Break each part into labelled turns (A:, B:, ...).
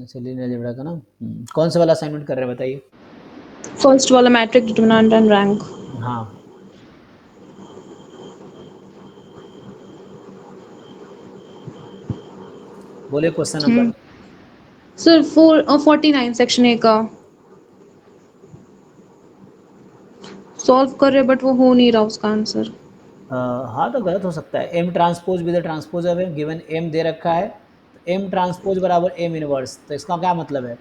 A: अच्छा, linear algebra का ना। कौन सा वाला असाइनमेंट कर रहे हैं बताइए।
B: फर्स्ट वाला मैट्रिक डिटरमिनेंट एंड रैंक।
A: हाँ, बोलिए question number.
B: Sir 49 section A का सॉल्व कर रहे बट वो हो नहीं रहा उसका आंसर।
A: हाँ, तो गलत हो सकता है। एम ट्रांसपोज विद ट्रांसपोज है, गिवन एम दे रखा है, तो एम ट्रांसपोज बराबर एम इनवर्स, तो इसका क्या मतलब है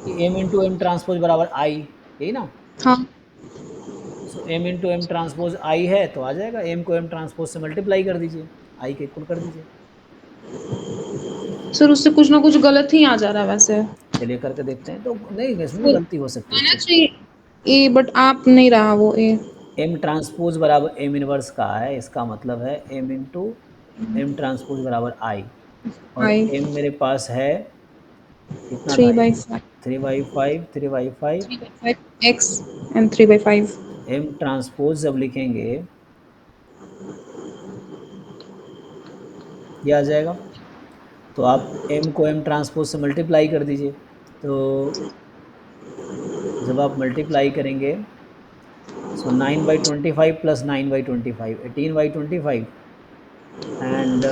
A: कि एम इंटू एम ट्रांसपोज बराबर आई, यही ना।
B: हाँ
A: सो एम इंटू एम ट्रांसपोज आई है, तो आ जाएगा एम को एम ट्रांसपोज से मल्टीप्लाई कर दीजिए, आई के इक्वल कर दीजिए।
B: सर उससे कुछ ना कुछ गलत ही आ जा रहा है वैसे।
A: चलिए करके देखते हैं। तो नहीं, इसमें भी
B: सर
A: गलती हो सकती है।
B: आना
A: चलिए,
B: चाहिए ए बट आप नहीं रहा वो ए।
A: एम ट्रांसपोज बराबर एम इनवर्स का है, इसका मतलब है एम इंटू एम ट्रांसपोज बराबर आई, और
B: आई
A: एम मेरे पास है कितना था,
B: 3/5
A: 3/5, 3/5।
B: 3/5 एक्स एंड 3/5।
A: एम ट्रांसपोज जब लिखेंगे ये आ जाएगा, तो आप m को m ट्रांसपोज से मल्टीप्लाई कर दीजिए। तो जब आप मल्टीप्लाई करेंगे, सो 9/25 प्लस 9/25, 18/25, एंड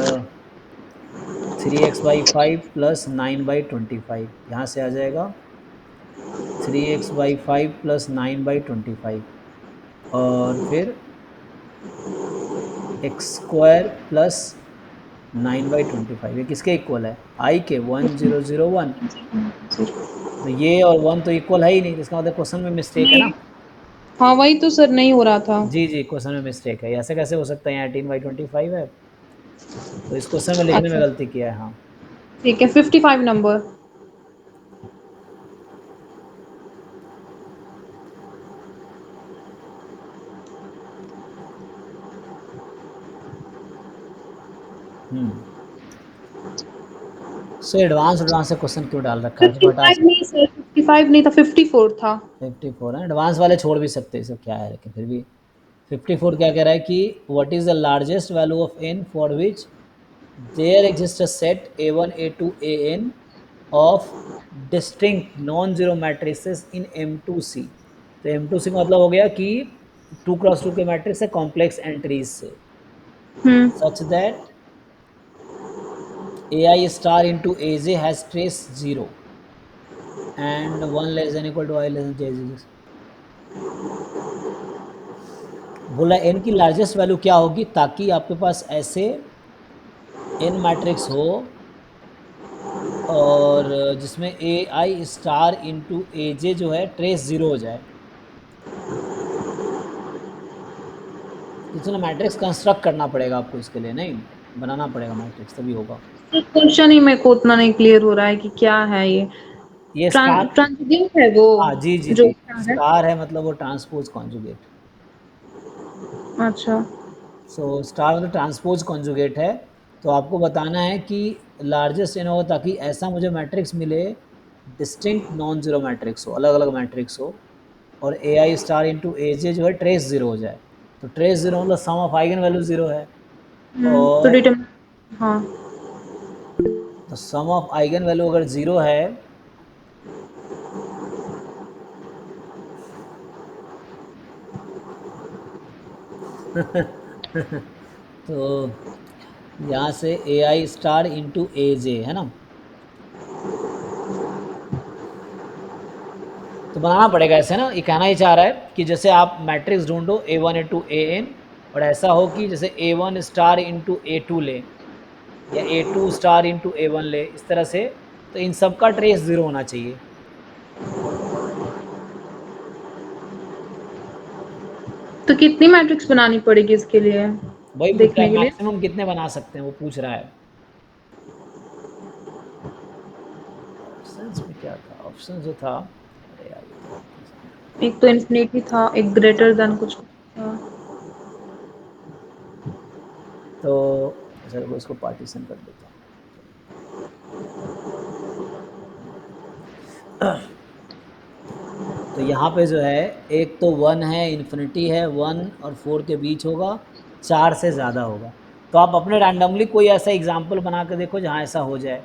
A: 3x/5 प्लस 9/25, यहाँ से आ जाएगा 3x/5 प्लस 9/25, और फिर x² प्लस 9/25, ये किसके इक्वल है, आई के 1001। तो ये और 1 तो इक्वल है ही नहीं, इसका मतलब क्वेश्चन में मिस्टेक है
B: नहीं
A: ना।
B: हाँ वही तो सर नहीं हो रहा था।
A: जी जी, क्वेश्चन में मिस्टेक है, ऐसे कैसे हो सकता है, यहाँ 18/25 है, तो इस क्वेश्चन में लिखने में
B: अच्छा
A: गलती किया है। हाँ,
B: ठीक है 55 नंबर।
A: सो एडवांस एडवांस से क्वेश्चन क्यों डाल रखा है, इसको हटा
B: 55 नहीं सर 55 नहीं था 54 था।
A: 54 है, एडवांस वाले छोड़ भी सकते हैं, सब क्या है, लेकिन फिर भी 54 क्या कह रहा है कि what is the largest value of n for which there exist a set a1 a2 an of distinct non zero matrices in m2c। तो m2c का मतलब हो गया कि 2x2 के मैट्रिक्स है कॉम्प्लेक्स एंट्रीज से, such that ai star into aj has trace 0 and 1 less than equal to I less than j। बोला n की लार्जेस्ट वैल्यू क्या होगी, ताकि आपके पास ऐसे n मैट्रिक्स हो और जिसमें ए आई स्टार इंटू ए जे जो है ट्रेस 0 हो जाए। तो चलो मैट्रिक्स कंस्ट्रक्ट करना पड़ेगा आपको, इसके लिए नहीं बनाना पड़ेगा मैट्रिक्स, तभी होगा।
B: क्वेश्चन ही मेरे को उतना नहीं क्लियर हो रहा है कि क्या है ये।
A: ये स्टार,
B: ट्रांसजेंट है वो
A: हाँ जी जी
B: जो
A: जी,
B: क्या है।
A: स्टार है मतलब वो ट्रांसपोज कॉन्जुगेट।
B: अच्छा
A: सो स्टार मतलब ट्रांसपोज कॉन्जुगेट है, तो आपको बताना है कि लार्जेस्ट एन हो ताकि ऐसा मुझे मैट्रिक्स मिले, डिस्टिंक्ट नॉन जीरो मैट्रिक्स हो, अलग अलग मैट्रिक्स हो, और ए आई स्टार इंटू ए जे जो है ट्रेस 0 हो जाए। तो ट्रेस 0 मतलब सम ऑफ आइगन वैल्यू 0 है,
B: तो
A: और
B: डिटरमिनेंट हाँ।
A: तो सम ऑफ आइगन वैल्यू अगर 0 है, तो यहाँ से ए आई स्टार इंटू ए जे है ना, तो बनाना पड़ेगा ऐसे ना। ये कहना ही चाह रहा है कि जैसे आप मैट्रिक्स ढूंढो a1 a2 an, और ऐसा हो कि जैसे a1 स्टार इंटू a2 ले, या a2 स्टार इंटू a1 ले, इस तरह से, तो इन सब का ट्रेस 0 होना चाहिए।
B: तो कितनी मैट्रिक्स बनानी पड़ेगी इसके लिए
A: वही पूछ रहा
B: देखने
A: है
B: के लिए।
A: मैक्सिमम कितने बना सकते हैं, वो पूछ रहा है। ऑप्शंस में क्या था, ऑप्शन जो था, अरे यार ये तो ऑप्शन था।
B: एक तो इन्फिनिटी था एक ग्रेटर देन कुछ था।
A: तो अच्छा रुको, इसको पार्टीशन कर देता हूँ। तो यहाँ पे जो है एक तो 1 है, इन्फिनिटी है, 1 और 4 के बीच होगा, 4 से ज़्यादा होगा। तो आप अपने रैंडमली कोई ऐसा एग्जाम्पल बना के देखो जहाँ ऐसा हो जाए।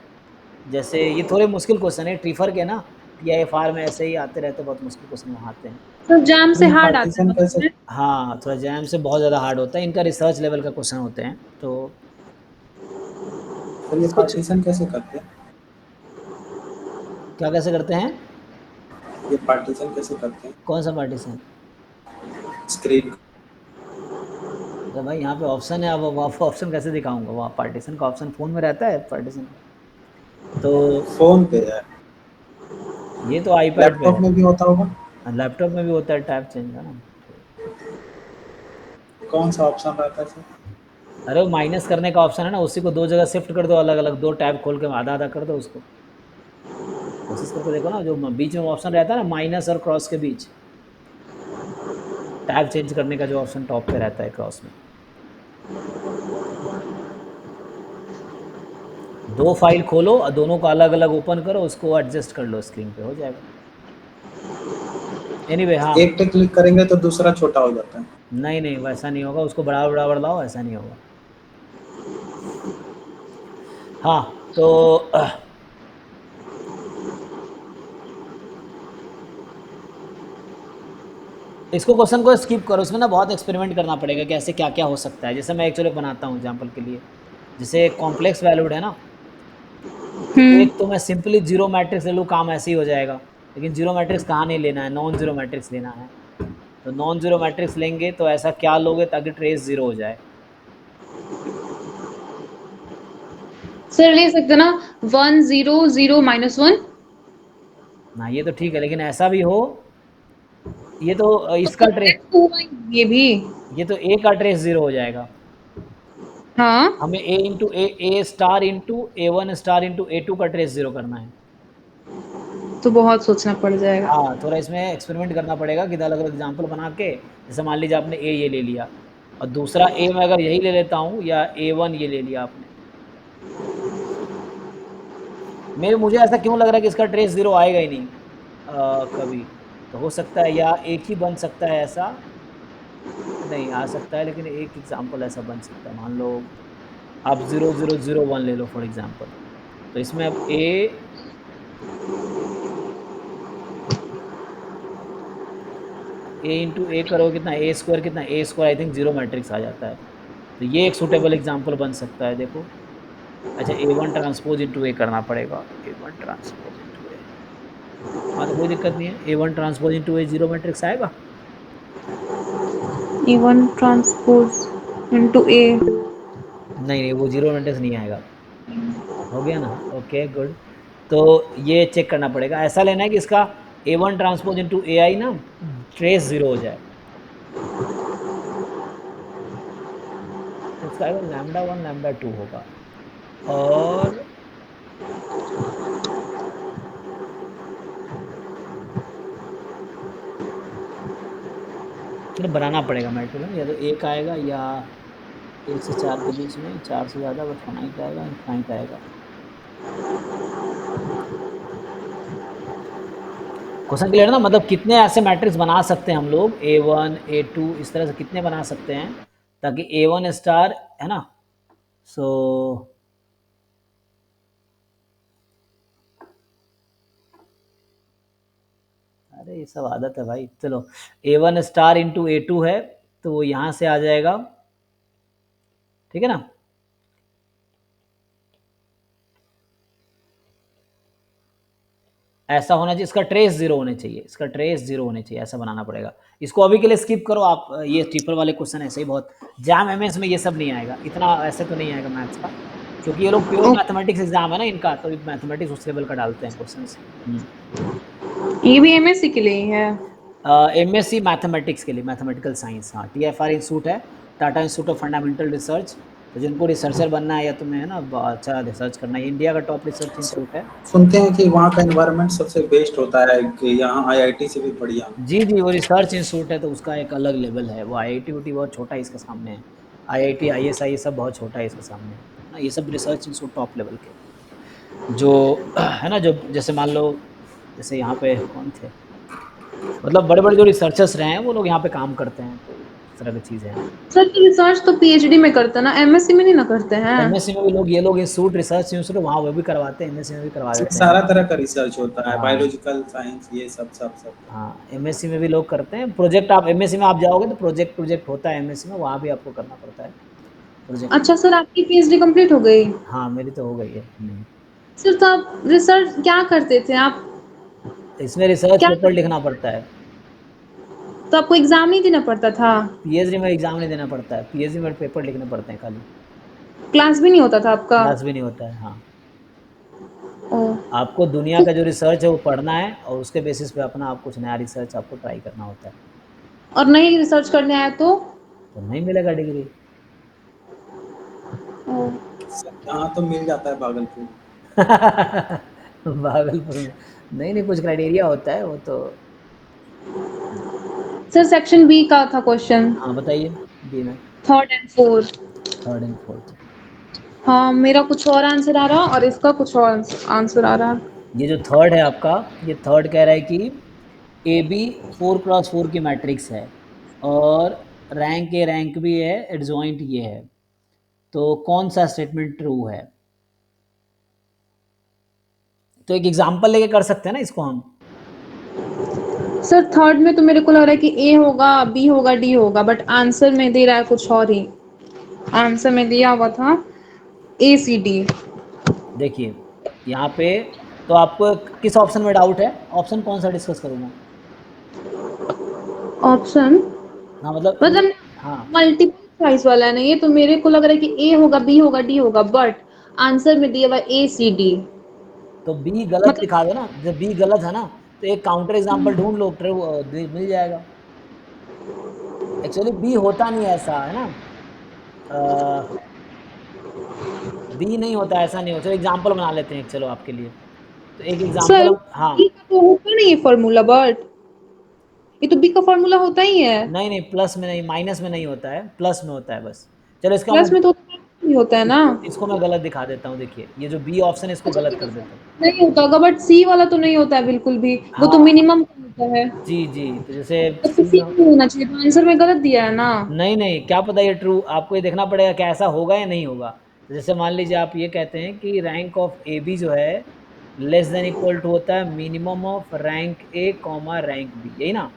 A: जैसे ये थोड़े मुश्किल क्वेश्चन है, ट्रीफर के ना, TIFR में ऐसे ही आते रहते हैं, बहुत मुश्किल क्वेश्चन वहाँ आते हैं।
B: तो जैम से
C: ये
B: हार्ड आता है
C: पार्टीशन कैसे
B: मतलब।
A: हाँ, थोड़ा जैम से बहुत ज़्यादा हार्ड होता है, इनका रिसर्च लेवल का क्वेश्चन होते हैं, तो
C: फिर ये
A: कुछ
C: पार्टीशन कैसे करते हैं?
A: क्या कैसे करते हैं?
C: ये पार्टीशन कैसे करते हैं
A: कौन सा पार्टीशन?
C: स्क्रीन?
A: अरे भाई यहाँ पे ऑप्शन है, अब आपको ऑप्शन कैसे दिखाऊंगा? वहाँ पार्टीशन का ऑप्शन फ़ोन में रहता है पार्टीशन का, तो
C: फोन पे है?
A: ये तो आईपैड पे
C: लैपटॉप
A: है,
C: में भी होता होगा?
A: लैपटॉप में भी होता है टैब चेंज का ना, तो
C: कौन सा ऑप्शन रहता है सर?
A: अरे वो माइनस करने का ऑप्शन है ना, उसी को दो जगह शिफ्ट कर दो, अलग अलग दो टैब खोल के आधा आधा कर दो उसको, कोशिश करके देखो ना, जो बीच में ऑप्शन रहता है ना माइनस और क्रॉस के बीच, टैब चेंज करने का जो ऑप्शन टॉप पे रहता है क्रॉस में, दो फाइल खोलो और दोनों को अलग अलग ओपन करो, उसको एडजस्ट कर लो स्क्रीन पे, हो जाएगा। एनीवे हाँ,
C: एक पे क्लिक करेंगे तो दूसरा छोटा हो जाता है।
A: नहीं नहीं वैसा नहीं होगा, उसको बराबर लाओ, ऐसा नहीं होगा। हाँ, तो इसको क्वेश्चन को स्किप करो, उसमें ना बहुत एक्सपेरिमेंट करना पड़ेगा कि ऐसे क्या क्या हो सकता है। जैसे मैं एक्चुअली बनाता हूँ एग्जाम्पल के लिए, जैसे कॉम्प्लेक्स वैल्यूड है ना, तो एक तो मैं सिंपली जीरो मैट्रिक्स ले लूँ, काम ऐसे ही हो जाएगा, लेकिन जीरो मैट्रिक्स कहाँ नहीं लेना है, नॉन जीरो मैट्रिक्स लेना है। तो नॉन जीरो मैट्रिक्स लेंगे तो ऐसा क्या लोगे ताकि ट्रेस जीरो हो जाए?
B: सर ले सकते ना 1 0 0 -1।
A: ना ये तो ठीक है, लेकिन ऐसा भी हो, ये तो
B: तो
A: इसका ट्रेस,
B: कॉम्प्लेक्स हुआ ही ये भी।
A: ये तो ए का ट्रेस जीरो हो जाएगा।
B: हाँ
A: हमें A star into A1 star into A2 का ट्रेस जीरो करना है।
B: तो बहुत सोचना पड़ जाएगा।
A: हाँ, थोड़ा इसमें एक्सपेरिमेंट करना पड़ेगा कि अलग अलग एग्जाम्पल बना के, जैसे मान लीजिए आपने ए ये ले लिया, और दूसरा ए मैं अगर यही ले लेता हूँ, या A1 ये ले लिया आपने, मुझे ऐसा क्यों लग रहा है कि इसका ट्रेस जीरो आएगा ही नहीं कभी। तो हो सकता है या एक ही बन सकता है ऐसा, नहीं आ सकता है, लेकिन एक एग्जाम्पल ऐसा बन सकता है, मान लो आप 0001 ले लो फॉर एग्जाम्पल, तो इसमें अब ए इंटू ए करो कितना, ए स्क्वायर कितना, A square I think zero matrix आ जाता है, तो ये एक सूटेबल एग्जाम्पल बन सकता है। देखो, अच्छा A1 ट्रांसपोज इंटू ए करना पड़ेगा, A1 ट्रांसपोज इंटू ए, हाँ तो कोई दिक्कत नहीं है, A1 ट्रांसपोज इंटू ए जीरो मैट्रिक्स आएगा।
B: E1 ट्रांसपोज इनटू ए।
A: नहीं नहीं, वो जीरो मैट्रिक्स नहीं आएगा। हो गया ना, ओके गुड। तो ये चेक करना पड़ेगा, ऐसा लेना है कि इसका A1 ट्रांसपोज इंटू ए आई ना ट्रेस जीरो हो जाए, तो इसका आएगा λ1 λ2 होगा, और फिर बनाना पड़ेगा मैट्रिक्स, या तो एक आएगा या 1 से 4 के बीच में, 4 से ज़्यादा बट फाइनाइट आएगा, इनफाइनाइट आएगा। क्वेश्चन क्लियर ना, मतलब कितने ऐसे मैट्रिक्स बना सकते हैं हम लोग, A1 A2 इस तरह से कितने बना सकते हैं ताकि A1 स्टार है ना, सो अरे ये सब आदत है भाई, चलो A1 स्टार इंटू A2 है, तो वो यहाँ से आ जाएगा, ठीक है ना। ऐसा होना चाहिए, इसका ट्रेस जीरो होने चाहिए, इसका ट्रेस जीरो होने चाहिए, ऐसा बनाना पड़ेगा। इसको अभी के लिए स्किप करो आप, ये ट्रिपल वाले क्वेश्चन ऐसे ही बहुत, जैम एमएस में ये सब नहीं आएगा, इतना ऐसे तो नहीं आएगा मैथ्स का, क्योंकि ये लोग प्योर मैथमेटिक्स एग्जाम है ना इनका, तो मैथमेटिक्स उस लेवल का डालते हैं क्वेश्चन।
B: ये भी एमएससी के लिए ही है।
A: MSc मैथमेटिक्स के लिए, मैथमेटिकल साइंस, हाँ TFR इंस्टीट्यूट है, Tata institute of fundamental research, तो जिनको रिसर्चर बनना है या तुम्हें है ना अच्छा रिसर्च करना है, इंडिया का टॉप रिसर्च इंस्टीट्यूट है।
C: सुनते हैं कि वहाँ का एनवायरनमेंट सबसे बेस्ट होता है, कि यहाँ आईआईटी से भी बढ़िया।
A: जी जी, वो रिसर्च इंस्टीट्यूट है, तो उसका एक अलग लेवल है, वो IIT उटी बहुत छोटा है इसके सामने है, IIT ISI ये सब बहुत छोटा है इसके सामने है ना, ये सब रिसर्च इंस्टीट्यूट टॉप लेवल के, जो है ना, जो जैसे मान लो, जैसे यहाँ पे कौन थे, मतलब बड़े बड़े जो रिसर्चर्स रहे हैं वो लोग यहाँ पे काम करते हैं, तो तरह की चीज़ है।
B: सर तो रिसर्च तो पीएचडी में करते हैं ना, एमएससी में नहीं ना करते हैं?
A: एमएससी में भी लोग, ये लोग इंस्टीट्यूट, रिसर्च इंस्टीट्यूट वहाँ वो भी करवाते हैं, एमएससी में भी करवा
C: इसमें
A: देते हैं।
C: सारा तरह का रिसर्च होता है,
A: हाँ,
C: बायोलॉजिकल साइंस, ये सब सब सब।
A: हाँ, एमएससी में भी लोग करते हैं। प्रोजेक्ट, आप एमएससी में आप जाओगे तो प्रोजेक्ट होता है एमएससी में, वहाँ भी आपको करना पड़ता है प्रोजेक्ट।
B: अच्छा सर, आपकी पीएचडी कंप्लीट हो गई?
A: हाँ, मेरी तो हो गई है।
B: सर तो आप रिसर्च क्या करते थे आप?
A: इसमें रिसर्च
B: क्या
A: पेपर लिखना पड़ता है।
B: तो आपको एग्जाम नहीं देना पड़ता था?
A: पीएचडी में एग्ज़ाम नहीं देना पड़ता है, पीएचडी में पेपर लिखने पड़ते हैं खाली,
B: क्लास भी नहीं होता था आपका?
A: क्लास भी नहीं होता है। हाँ,
B: ओ।
A: आपको दुनिया का जो रिसर्च है वो पढ़ना है और उसके बेसिस पे अपना आप कुछ नया रिसर्च आपको ट्राई करना होता है।
B: और नहीं रिसर्च करने आया तो?
A: तो नहीं मिलेगा डिग्री।
B: ओ।
C: यहाँ तो मिल जाता है भागलपुर।
A: भागलपुर में नहीं, नहीं, कुछ क्राइटेरिया होता है वो तो।
B: सर सेक्शन बी का था क्वेश्चन,
A: हाँ, बताइए। बी में
B: third and fourth.
A: Third and fourth.
B: हाँ, मेरा कुछ और आंसर आ रहा और इसका कुछ और आंसर आ रहा।
A: ये जो थर्ड है आपका, ये थर्ड कह रहा है कि ए बी 4x4 की मैट्रिक्स है और रैंक ए रैंक भी है, एडजॉइंट ये है, तो कौन सा स्टेटमेंट ट्रू है? तो एक एग्जांपल लेके कर सकते हैं ना इसको हम।
B: सर थर्ड में तो मेरे को लग रहा है कि ए होगा, बी होगा, डी होगा, बट आंसर में दे रहा है कुछ और ही। आंसर में दिया हुआ था ए सी डी।
A: देखिए यहाँ पे, तो आपको किस ऑप्शन में डाउट है? ऑप्शन कौन सा डिस्कस करूँगा?
B: ऑप्शन
A: हाँ, मतलब
B: मतलब
A: हाँ,
B: मल्टीपल चॉइस वाला है ना ये, तो मेरे को लग रहा है कि ए होगा, बी होगा, डी होगा, बट आंसर में दिया हुआ ए सी डी।
A: तो बी गलत
B: मतलब
A: दिखा दो ना। जब बी गलत है ना, तो एक काउंटर एग्जांपल ढूंढ लो, ट्रू मिल जाएगा। एक्चुअली बी होता नहीं है ऐसा, है ना। बी नहीं होता, ऐसा नहीं होता। चलो एग्जांपल बना लेते हैं, चलो आपके लिए। तो एक एग्जांपल
B: सर
A: हम, हाँ,
B: बी का तो होता नहीं है फॉर्मूला, बट ये तो बी का फॉर्मूला होता ही है।
A: नहीं, नहीं, प्लस में नहीं, माइनस में नहीं होता है, प्लस में होता है बस। चलो इसका मैं,
B: प्लस में तो नहीं होता है ना?
A: इसको मैं गलत दिखा देता हूँ। देखिए ये जो बी ऑप्शन है इसको
B: अच्छा
A: गलत
B: ठीक है
A: कर
B: सर,
A: देता हूँ।
B: नहीं होता होगा, बट सी वाला तो नहीं होता है बिल्कुल भी, वो तो
A: हाँ,
B: मिनिमम का होता है।
A: जी, जी, तो जैसे
B: तो
A: सी
B: सी
A: में,
B: नहीं होना चाहिए, तो आंसर में गलत दिया है ना?
A: नहीं, नहीं, क्या पता ये ट्रू, आपको ये देखना पड़ेगा क्या ऐसा होगा या नहीं होगा। तो जैसे मान लीजिए आप ये कहते हैं कि रैंक ऑफ ए बी जो है लेस देन इक्वल टू होता है minimum of rank A comma rank B, यही ना?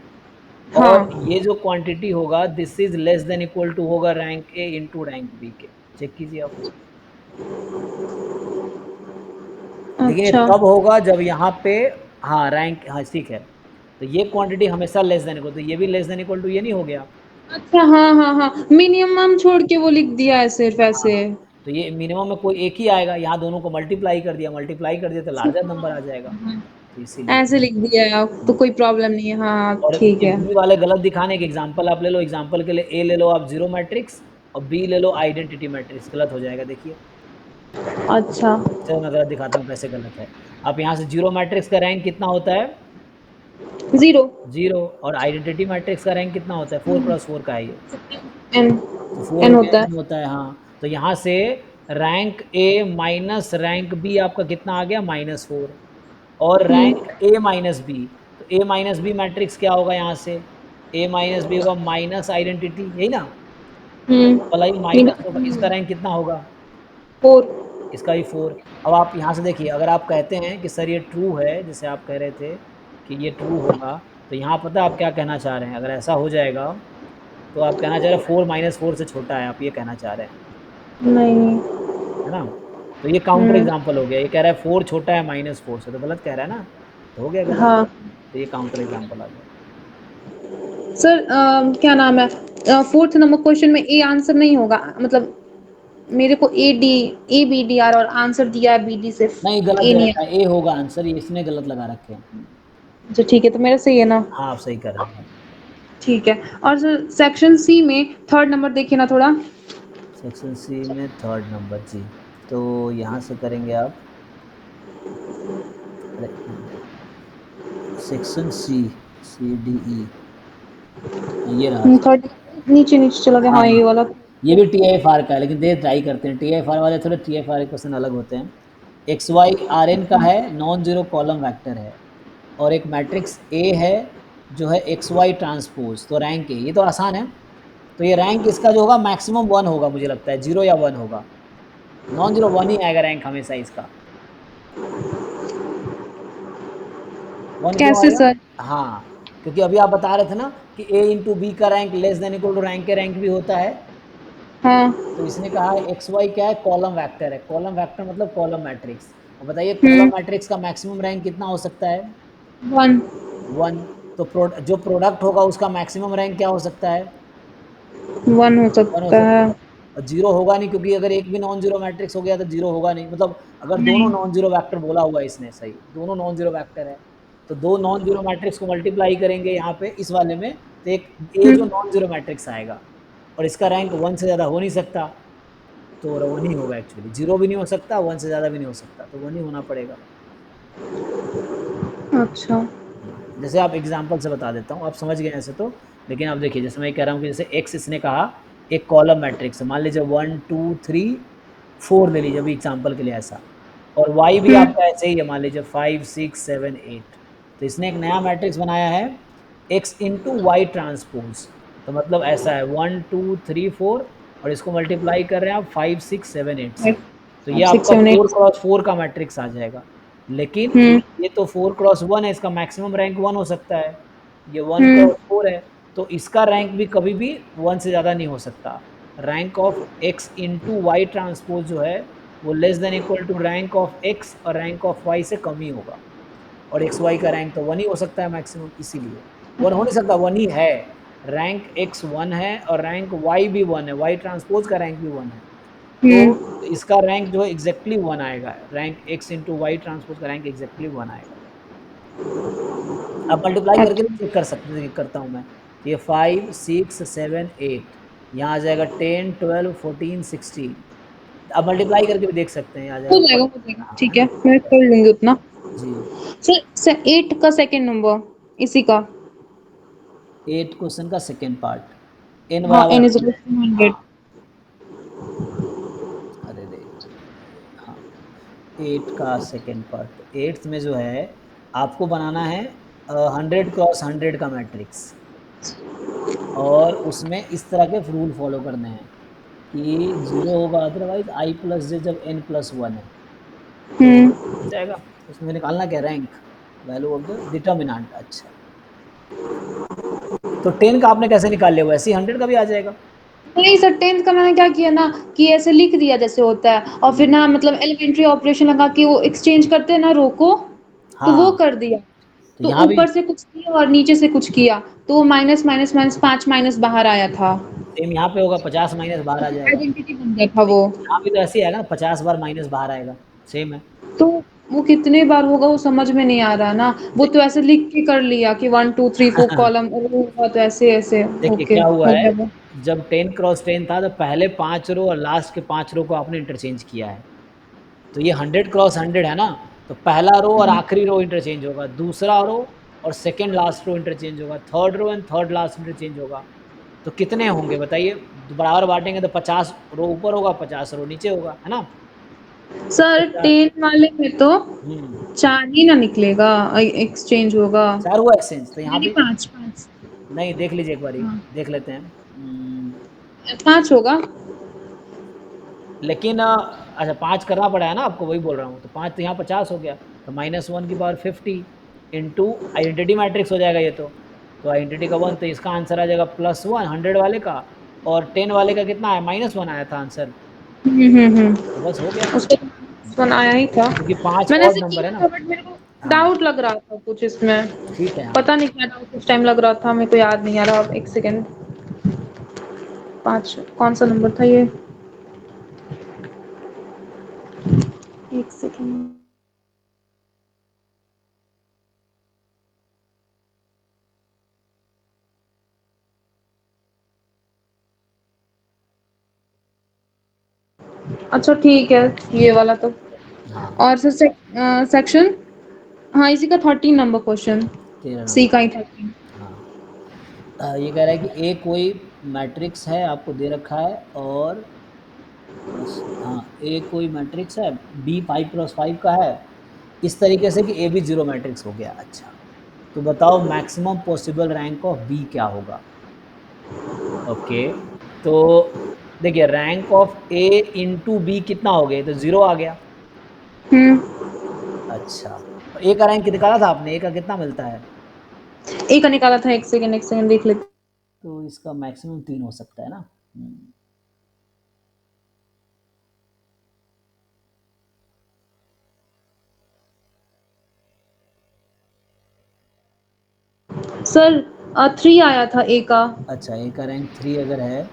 A: और
B: हाँ।
A: ये जो क्वांटिटी होगा this is less than equal to होगा rank A into rank B के। चेक कीजिए आप। लेकिन ये
B: अच्छा।
A: तब होगा जब यहाँ पे, हाँ, रैंक, हाँ, ठीक है। तो ये क्वांटिटी हमेशा लेस देन इक्वल, तो ये भी लेस देन इक्वल टू ये नहीं हो गया।
B: अच्छा, हाँ हाँ हाँ, मिनिमम छोड़ के वो लिख दिया है सिर्फ
A: हाँ,
B: ऐसे।
A: तो ये मिनिमम में कोई एक ही आएगा, यहाँ दोनों को मल्टीप्लाई कर दिया तो लार्जर नंबर आ जाएगा, तो इसीलिए।
B: ऐसे लिख दिया है, अब तो कोई प्रॉब्लम नहीं है। हाँ
A: और
B: ठीक
A: ये
B: है।
A: बी वाले गलत दिखाने के एग्जांपल आप ले लो। एग्जांपल के लिए ए ले लो आप जीरो मैट्रिक्स और बी ले लो आइडेंटिटी मैट्रिक्स, गलत हो जाएगा देखिए।
B: अच्छा।
A: चलो मैं गलत दिखाता हूँ कैसे गलत है। आप यहाँ से जीरो मैट्रिक्स का रैंक कितना होता है?
B: जीरो।
A: जीरो। और आइडेंटिटी मैट्रिक्स का रैंक कितना होता है? 4x4 का है ये,
B: एन।
A: तो 4
B: एन
A: हो गया,
B: होता है।
A: एन होता है। हाँ, तो यहाँ से rank A minus rank B आपका कितना आ गया? -4। और रैंक ए माइनस बी, तो ए माइनस बी मैट्रिक्स क्या होगा यहाँ से? ए माइनस बी होगा माइनस आइडेंटिटी, यही ना? वाला ही माइनस होगा, इसका रैंक कितना होगा?
B: फोर।
A: इसका भी 4। अब आप यहाँ से देखिए, अगर आप कहते हैं कि सर ये ट्रू है, जैसे आप कह रहे थे कि ये ट्रू होगा, तो यहाँ पता है आप क्या कहना चाह रहे हैं? अगर ऐसा हो जाएगा तो आप कहना चाह रहे हैं 4 -4 से छोटा है, आप ये कहना चाह रहे हैं,
B: नहीं।
A: है ना? तो ये काउंटर एग्जाम्पल हो गया। ये कह रहा है 4 छोटा है -4 से, तो गलत कह रहा है ना, तो हो गया गलत।
B: हाँ
A: तो ये काउंटर एग्जाम्पल आ गया।
B: सर, क्या नाम है, फोर्थ नंबर क्वेश्चन में ए आंसर नहीं होगा, मतलब मेरे को A D, A B D R और आंसर दिया है बी डी, सिर्फ
A: नहीं, गलत
B: ए
A: दे
B: नहीं
A: रखा है, ए होगा आंसर, ये इसने गलत लगा रखे हैं।
B: है। अच्छा ठीक है, तो मेरा सही है ना?
A: हाँ, आप सही कर रहे हैं।
B: ठीक है। और सर सेक्शन सी में थर्ड नंबर देखिए ना थोड़ा।
A: सेक्शन सी में थर्ड नंबर, जी। तो यहाँ से करेंगे आप, अरे section C, C D E, ये रहा।
B: थर्ड नीचे नीचे चला गया,
A: हाँ,
B: हाँ ये वाला।
A: ये भी टी आई एफ आर का है, लेकिन देर ट्राई करते हैं। टी आई एफ आर वाले थोड़े टी आई एफ आर के क्वेश्चन अलग होते हैं। एक्स वाई आर एन का है, नॉन जीरो कॉलम वेक्टर है और एक मैट्रिक्स ए है जो है एक्स वाई ट्रांसपोज, तो रैंक ए, ये तो आसान है। तो ये रैंक इसका जो होगा मैक्सिमम 1 होगा, मुझे लगता है 0 या 1 होगा, नॉन 0 1 ही आएगा रैंक हमेशा इसका। 1 क्यों
B: कैसे
A: आएगा?
B: सर?
A: हाँ, क्योंकि अभी आप बता रहे थे ना कि a इंटू बी का rank less than equal to rank के रैंक भी होता है।
B: हाँ।
A: तो इसने कहा एक्स वाई क्या है, कॉलम वेक्टर है, कॉलम वेक्टर मतलब कॉलम मैट्रिक्स। अब बताइए कॉलम
B: हम्म।
A: मैट्रिक्स का मैक्सिमम रैंक कितना हो सकता है?
B: 1।
A: 1। तो जो प्रोडक्ट होगा उसका मैक्सिमम रैंक क्या हो सकता है?
B: 1 हो
A: 1 हो
B: सकता
A: सकता
B: है।
A: है। और 0 होगा नहीं, क्योंकि अगर एक भी नॉन जीरो मैट्रिक्स हो गया तो 0 होगा नहीं, मतलब अगर दोनों
B: नहीं।
A: नॉन जीरो वेक्टर बोला हुआ है इसने, सही, दोनों नॉन जीरो वेक्टर है, तो दो नॉन जीरो मैट्रिक्स को मल्टीप्लाई करेंगे यहाँ पे इस वाले में, तो एक ए जो
B: हम्म।
A: नॉन जीरो मैट्रिक्स आएगा, और इसका रैंक 1 से ज़्यादा हो नहीं सकता, तो 1 ही होगा एक्चुअली, 0 भी नहीं हो सकता, 1 से ज़्यादा भी नहीं हो सकता, तो 1 ही होना पड़ेगा।
B: अच्छा।
A: जैसे आप एग्जांपल से बता देता हूँ, आप समझ गए ऐसे तो, लेकिन आप देखिए जैसे मैं कह रहा हूँ कि जैसे एक्स इसने कहा एक कॉलम मैट्रिक्स है, मान लीजिए 1 2 3 4 ले लीजिए अभी एग्जांपल के लिए ऐसा, और वाई भी
B: हम्म।
A: आपका ऐसे ही है, मान लीजिए 5 6 7 8, तो इसने एक नया मैट्रिक्स बनाया है एक्स इंटू वाई ट्रांसपोज, तो मतलब ऐसा है 1 2 3 4, और इसको मल्टीप्लाई कर रहे हैं आप 5 6 7 8 से, तो ये
B: 6
A: आपका
B: 7
A: 4
B: 8।
A: क्रॉस 4 का मैट्रिक्स आ जाएगा। लेकिन
B: हम्म।
A: ये तो 4 क्रॉस 1 है, इसका मैक्सिमम रैंक 1 हो सकता है, ये 1
B: हम्म।
A: क्रॉस 4 है, तो इसका रैंक भी कभी भी 1 से ज़्यादा नहीं हो सकता। Rank of x into y transpose जो है वो less than equal to rank of x और रैंक ऑफ y से कम ही होगा, और एक्स वाई का रैंक तो 1 ही हो सकता है मैक्सिमम, इसीलिए 1 हो नहीं सकता, 1 ही है, रैंक x 1 है और रैंक y भी 1 है, y ट्रांसपोज का रैंक भी 1 है, तो
B: हम्म।
A: इसका रैंक जो है एग्जैक्टली 1 आएगा, rank x into y transpose का रैंक एग्जैक्टली 1 आएगा। आप मल्टीप्लाई करके भी
B: अच्छा।
A: चेक कर सकते हैं, करता हूँ मैं, तो ये 5 6 7 8, यहाँ आ जाएगा 10 12 14 16, आप मल्टीप्लाई करके भी देख सकते हैं, यहाँ आ
B: हो
A: जाएगा
B: जाएगा, हो जाएगा,
A: हाँ, है
B: ठीक है,
A: ना?
B: मैं कर लूंगी उतना।
A: जी।
B: सर 8 का सेकंड नंबर इसी का।
A: 8 क्वेश्चन का सेकेंड पार्ट, n
B: हाँ,
A: बराबर
B: n इज
A: 100।
B: Equal to 100।
A: हाँ, अरे रे, हाँ, 8 का सेकेंड पार्ट, तो 8th में जो है आपको बनाना है 100 क्रॉस 100 का मैट्रिक्स, और उसमें इस तरह के रूल फॉलो करने हैं कि 0 होगा अदरवाइज i प्लस जे जब n प्लस 1 है, तो
B: हम्म।
A: हो जाएगा। उसमें निकालना क्या, rank, value of the determinant. अच्छा, तो 10 का आपने कैसे निकाल लिया, वैसे ही 100 का भी आ जाएगा।
B: नहीं सर, 10th का मैंने क्या किया ना कि ऐसे लिख दिया जैसे होता है, और फिर ना मतलब एलिमेंट्री ऑपरेशन लगा के वो एक्सचेंज करते हैं ना रो को, तो वो
A: हाँ,
B: कर दिया।
A: तो
B: तो
A: यहाँ भी
B: ऊपर से कुछ किया और नीचे से कुछ किया, तो वो माइनस माइनस माइनस 5 माइनस बाहर आया था।
A: सेम यहाँ पे होगा, 50 माइनस बाहर आ जाएगा।
B: आइडेंटिटी बन गया था
A: नहीं,
B: वो।
A: यहाँ भी तो ऐसे ही आएगा ना, 50 बार माइनस बाहर आएगा, सेम है।
B: तो वो कितने बार होगा वो समझ में नहीं आ रहा ना, वो तो ऐसे लिख के कर लिया कि 1 2 3 4 कॉलम, और वो होगा तो ऐसे ऐसे।
A: देखिए
B: ओके,
A: क्या हुआ
B: हो
A: है,
B: गया वो।
A: जब 10 क्रॉस 10 था तो पहले 5 रो और लास्ट के 5 रो को आपने इंटरचेंज किया है, तो ये 100 क्रॉस 100 है ना, तो पहला रो और आखिरी रो इंटरचेंज होगा, दूसरा रो और सेकंड लास्ट रो इंटरचेंज होगा, third row and third last interchange होगा, तो कितने होंगे बताइए, बराबर बांटेंगे तो 50 रो ऊपर होगा 50 रो नीचे होगा, है ना? तो
B: सर
A: 50,
B: 10 वाले में तो
A: हम्म,
B: 4 ही ना निकलेगा, एक्सचेंज होगा।
A: 4 हुआ एक्सचेंज, तो यहाँ
B: नहीं,
A: भी
B: 5 5।
A: नहीं, देख लीजिए एक बारी,
B: हाँ,
A: देख लेते हैं।
B: 5 होगा।
A: लेकिन अच्छा 5 करना पड़ा है ना आपको, वही बोल रहा हूँ, तो 5 तो यहाँ 50 हो गया, तो -1 की पावर 50 इंटू आइडेंटिटी मैट्रिक्स हो जाएगा ये तो आइडेंटिटी का 1, तो इसका आंसर आ जाएगा +1 100 वाले का, और 10 वाले का कितना आया, -1 आया था आंसर, तो बस हो गया,
B: उसका वन आया ही था।
A: क्योंकि 5
B: मैंने ऐसे
A: ऑड नंबर है
B: किया
A: ना।
B: था, बट मेरे को
A: हाँ,
B: डाउट लग रहा था कुछ इसमें।
A: ठीक है, हाँ,
B: पता नहीं क्या डाउट उस टाइम लग रहा था, मेरे को याद नहीं आ रहा। अब एक सेकेंड, 5 कौन सा नंबर था ये? एक सेकेंड। अच्छा ठीक है, ये वाला तो।
A: हाँ,
B: और सर सेक्शन, हाँ इसी का 13 नंबर क्वेश्चन,
A: 13
B: सी का
A: नंबर,
B: ही 13।
A: हाँ, ये कह रहा है कि ए कोई मैट्रिक्स है आपको दे रखा है, और हाँ, ए कोई मैट्रिक्स है, बी 5 × 5 का है, इस तरीके से कि ए भी जीरो मैट्रिक्स हो गया। अच्छा, तो बताओ maximum possible rank of B क्या होगा? ओके, तो देखिए rank of A into B कितना हो गया, तो 0 आ गया। अच्छा, और ए का रैंक निकाला था आपने, ए का कितना मिलता है?
B: ए का निकाला था, एक सेकंड देख लेते।
A: तो इसका मैक्सिमम 3 हो सकता है ना।
B: सर 3 आया था ए का।
A: अच्छा, ए का रैंक 3 अगर है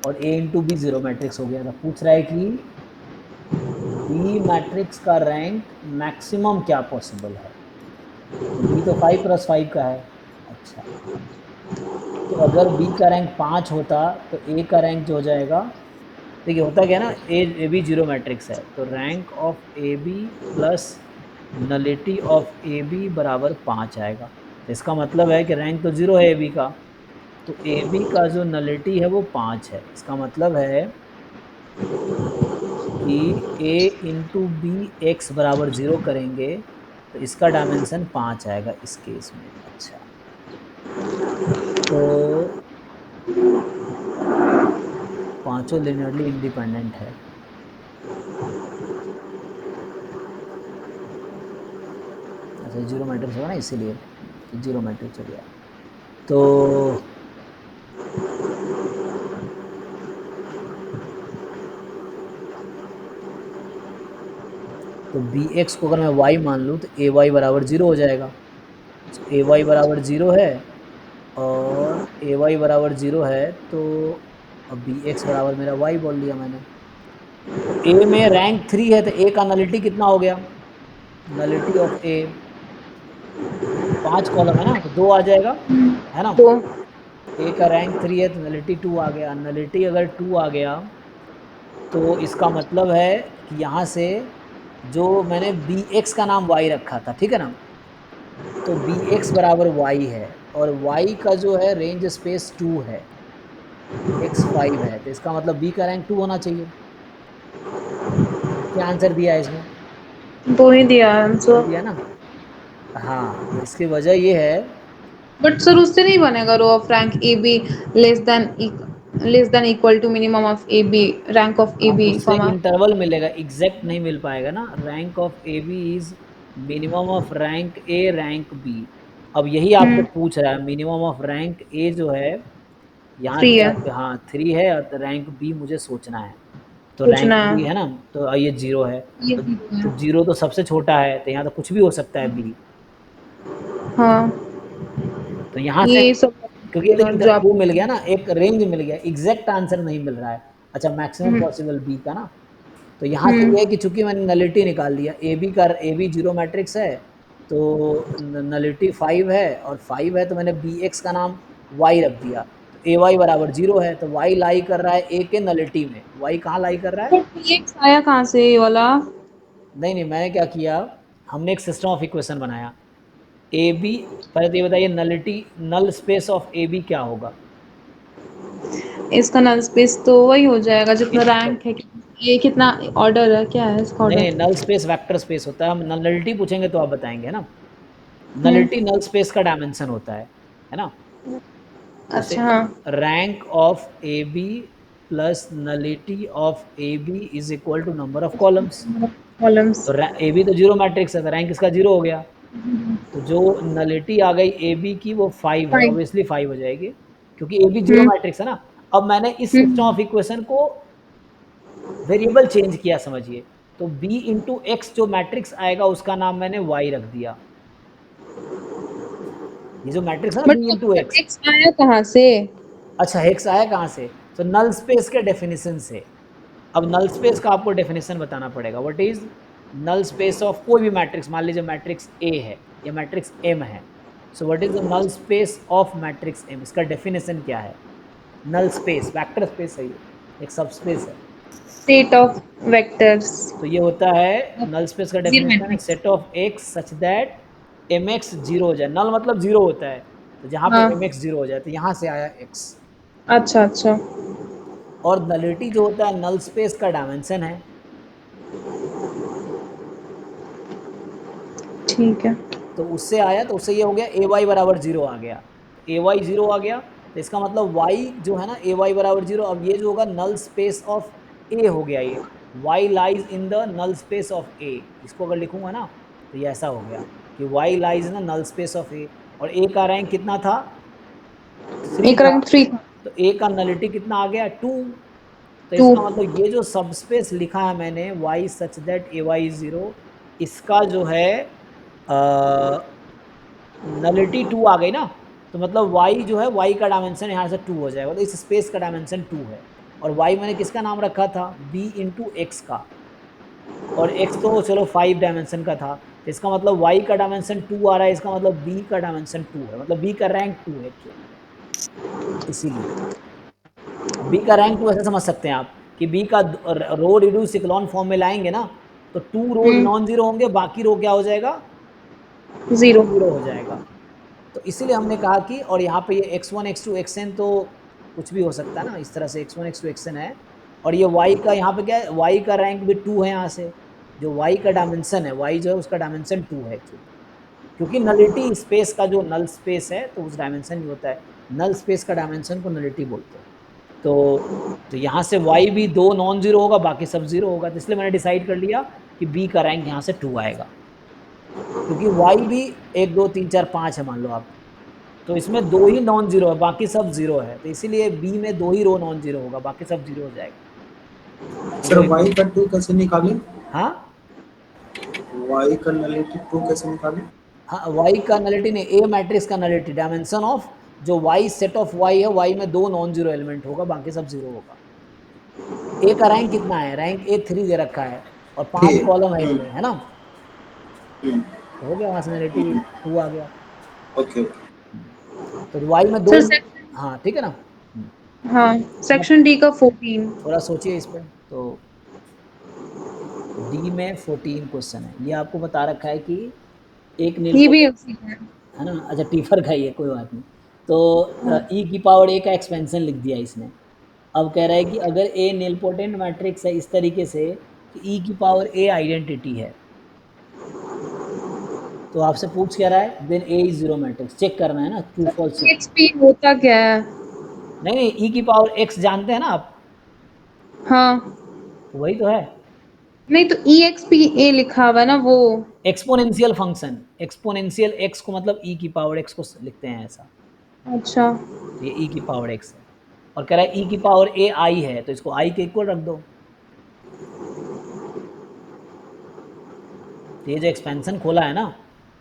A: और ए इंटू बी 0 मैट्रिक्स हो गया, तो पूछ रहा है कि बी मैट्रिक्स का रैंक मैक्सिमम क्या पॉसिबल है। तो बी तो 5 + 5 का है। अच्छा, तो अगर बी का रैंक 5 होता तो ए का रैंक जो हो जाएगा, देखिए होता क्या है ना, ए बी 0 मैट्रिक्स है, तो rank of A B plus nullity of A B बराबर 5 आएगा। तो इसका मतलब है कि रैंक तो 0 है ए बी का, तो ए बी का जो नलिटी है वो 5 है। इसका मतलब है कि ए इंटू बी एक्स बराबर 0 करेंगे तो इसका डायमेंशन 5 आएगा इस केस में। अच्छा, तो पांचों लिनियरली इंडिपेंडेंट है। अच्छा, 0 मैट्रिक्स होगा ना इसीलिए, तो 0 मैट्रिक्स हो गया। तो बी एक्स को अगर मैं वाई मान लूँ तो ए वाई बराबर 0 हो जाएगा। तो ए वाई बराबर 0 है, और ए वाई बराबर 0 है, तो अब बी एक्स बराबर मेरा वाई बोल दिया मैंने। तो ए में रैंक 3 है, तो ए का नलिटी कितना हो गया, नलिटी ऑफ ए 5 कॉलम है ना, तो 2 आ जाएगा, है ना।
B: तो
A: ए का रैंक 3 है तो नलिटी 2 आ गया। नलिटी अगर 2 आ गया तो इसका मतलब है कि यहाँ से जो मैंने बी एक्स का नाम वाई रखा था, ठीक है ना, तो बी एक्स बराबर वाई है, और वाई का जो है रेंज स्पेस 2 है, एक्स 5 है, तो इसका मतलब बी का रैंक 2 होना चाहिए। क्या आंसर दिया है इसमें?
B: दो ही दिया
A: दो
B: आंसर।
A: दिया ना। हाँ, तो इसकी वजह ये है,
B: बट सर उससे नहीं बनेगा row of rank A B less than equal to minimum of A B, rank of A
A: हाँ,
B: बी
A: उससे
B: कॉमा।
A: इंटरवल मिलेगा, एग्जैक्ट नहीं मिल पाएगा ना। Rank of A B is minimum of rank A rank B. अब यही आपको पूछ रहा है, मिनिमम ऑफ रैंक ए जो है, यहाँ
B: 3
A: से
B: है,
A: आप, हाँ 3 है, और रैंक बी मुझे सोचना है। तो रैंक
B: पूछना
A: बी
B: है।
A: है ना, तो ये 0 है,
B: ये
A: तो,
B: जीरो
A: तो
B: है।
A: 0 तो सबसे छोटा है, तो यहाँ तो कुछ भी हो सकता है बी।
B: हाँ,
A: तो यहाँ से,
B: ये सब
A: क्योंकि ये देखिए
B: जो आप।
A: वो मिल गया ना, एक रेंज मिल गया, एग्जैक्ट आंसर नहीं मिल रहा है। अच्छा, मैक्सिमम पॉसिबल बी का ना, तो यहाँ से ये है कि चूंकि मैंने नलिटी निकाल लिया, ए बी 0 मैट्रिक्स है, तो नलिटी 5 है, और 5 है तो मैंने बी एक्स का नाम वाई रख दिया, तो ए वाई बराबर 0 है, तो वाई लाई कर रहा है ए के नलिटी में। वाई कहाँ लाई कर रहा है?
B: बट px आया कहाँ से ये वाला?
A: नहीं नहीं, मैंने क्या किया, हमने एक सिस्टम ऑफ इक्वेशन बनाया। ए बी, पहले तो ये बताइए nullity, null space of A B क्या होगा?
B: इसका नल स्पेस तो वही हो जाएगा जितना
A: नहीं
B: रैंक है। ये कितना ऑर्डर है, क्या है इसका
A: नहीं,
B: order?
A: Null space vector space होता है। हम नलिटी पूछेंगे तो आप बताएंगे, है ना। Nullity
B: hmm.
A: नल स्पेस का डायमेंशन होता है ना। जैसे
B: अच्छा, हाँ।
A: Rank of A B plus nullity of A B is equal to number of columns.
B: Columns.
A: तो ए बी तो 0 मैट्रिक्स है, तो रैंक इसका 0 हो गया। तो जो नलिटी आ गई ए बी की वो 5 है,
B: फाइव।
A: ऑब्वियसली 5 हो जाएगी, क्योंकि ए बी 0
B: हम्म।
A: मैट्रिक्स है ना। अब मैंने इस सिस्टम
B: हम्म।
A: ऑफ इक्वेशन को वेरिएबल चेंज किया, समझिए। तो b इंटू एक्स जो मैट्रिक्स आएगा उसका नाम मैंने y रख दिया। ये जो मैट्रिक्स है ना, b into
B: but
A: x.
B: X आया कहाँ से?
A: अच्छा, हेक्स आया कहाँ से? तो नल स्पेस के डेफिनेशन से। अब नल स्पेस का आपको डेफिनेशन बताना पड़ेगा। What is null space of कोई भी मैट्रिक्स, मान लीजिए मैट्रिक्स ए है या मैट्रिक्स एम है। So what is the null space of matrix M, इसका डेफिनेशन क्या है? नल स्पेस वेक्टर स्पेस है, ये एक सब स्पेस है।
B: Set of vectors.
A: तो ये होता है नल स्पेस का
B: जीरो
A: डेफिनेशन है,
B: matrix.
A: Set of x such that M x 0 हो जाए। नल मतलब 0 होता है, तो जहाँ पे
B: हाँ।
A: एम एक्स 0 हो जाए, तो यहाँ से आया एक्स।
B: अच्छा अच्छा।
A: और नलिटी जो होता है नल स्पेस का डायमेंशन है।
B: ठीक है।
A: तो उससे आया, तो उससे ये हो गया ए वाई बराबर 0 आ गया। ए वाई 0 आ गया, तो इसका मतलब y जो है ना ए वाई बराबर 0, अब ये जो होगा नल स्पेस ऑफ ए हो गया, ये y lies in the null space of A, इसको अगर लिखूंगा ना तो ये ऐसा हो गया कि y lies in the null space of A, और ए का रैंक कितना था, 3
B: एक
A: था,
B: रैंक 3 था,
A: तो ए का नलिटी कितना आ गया, 2। तो
B: 2।
A: इसका मतलब ये जो सबस्पेस लिखा है मैंने y such that A y is 0, इसका जो है नलिटी 2 आ गई ना, तो मतलब y जो है, y का डायमेंशन यहाँ से 2 हो जाएगा, तो इस स्पेस का डायमेंशन 2 है, और y मैंने किसका नाम रखा था, b इंटू एक्स का, और x तो चलो 5 डायमेंशन का था, तो इसका मतलब y का डायमेंशन 2 आ रहा है, इसका मतलब b का डायमेंशन 2 है, मतलब b का रैंक 2 है एक्चुअली, इसीलिए अब b का रैंक 2 ऐसे समझ सकते हैं आप कि b का रो रिड्यूस इक्लॉन फॉर्म में लाएंगे ना, तो 2 रोज नॉन जीरो होंगे, बाकी रो क्या हो जाएगा,
B: 0।
A: जीरो हो जाएगा। तो इसीलिए हमने कहा कि, और यहाँ पे ये x1 x2 xn तो कुछ भी हो सकता है ना, इस तरह से x1 x2 xn है, और ये y का यहाँ पे क्या है, y का रैंक भी 2 है, यहाँ से जो y का डायमेंशन है, y जो है उसका डायमेंशन 2 है एक्चुअली, क्योंकि नलिटी स्पेस का जो नल स्पेस है तो उस डायमेंशन ही होता है, नल स्पेस का डायमेंशन को नलिटी बोलते हैं। तो यहाँ से y भी 2 नॉन जीरो होगा, बाकी सब जीरो होगा, तो इसलिए मैंने डिसाइड कर लिया कि b का रैंक यहाँ से 2 आएगा, क्योंकि y भी 1 2 3 4 5 है मान लो आप, तो इसमें 2 ही नॉन जीरो है, बाकी सब जीरो है, तो इसीलिए बी में 2 ही रो नॉन जीरो होगा, बाकी सब जीरो हो जाएगा।
C: सर
A: जीरो
C: y का 2 कैसे निकालें?
A: हाँ
C: y का नलिटी 2 कैसे निकालें?
A: हाँ, y का नलिटी नहीं, ए मैट्रिक्स का नलिटी, डायमेंशन ऑफ जो y सेट ऑफ y है, y में 2 नॉन जीरो एलिमेंट होगा, बाकी सब जीरो होगा। ए का रैंक कितना है, रैंक ए 3 दे रखा है, और 5
C: ठीक।
A: कॉलम है इनमें, है ना,
C: हम्म,
A: तो हो गया, वहां से नलिटी 2 आ गया।
C: ओके।
A: तो y में 2,
B: सर सेक्शन,
A: हाँ ठीक है ना।
B: हाँ,
A: अब
B: सेक्शन डी का 14।
A: थोड़ा सोचिए इस पे, तो डी में 14 क्वेश्चन है, ये आपको बता रखा है कि एक
B: ये भी
A: नीलपोटेंट,
B: उसी का है।
A: है ना, अच्छा टीफर का ही है, कोई बात नहीं। तो ई की पावर ए का एक्सपेंशन लिख दिया इसने। अब कह रहा है कि अगर ए नीलपोटेंट मैट्रिक्स है इस तरीके से कि ई की पावर ए आइडेंटिटी है, तो आपसे पूछ क्या रहा है, then A is zero matrix, check करना है ना, ट्रू फॉल्स चेक।
B: एक्सपी होता क्या है?
A: नहीं नहीं, ई की पावर एक्स जानते हैं ना आप,
B: हाँ,
A: वही तो है,
B: नहीं तो ई एक्स पी ए लिखा हुआ है ना वो।
A: एक्सपोनेंशियल फंक्शन, एक्सपोनेंशियल एक्स को मतलब ई की पावर एक्स को लिखते हैं ऐसा,
B: अच्छा,
A: तो ये ई की पावर एक्स है, और कह रहा है ई की पावर ए आई है, तो इसको आई के इक्वल रख दो। तो ये जो एक्सपेंशन खोला है ना,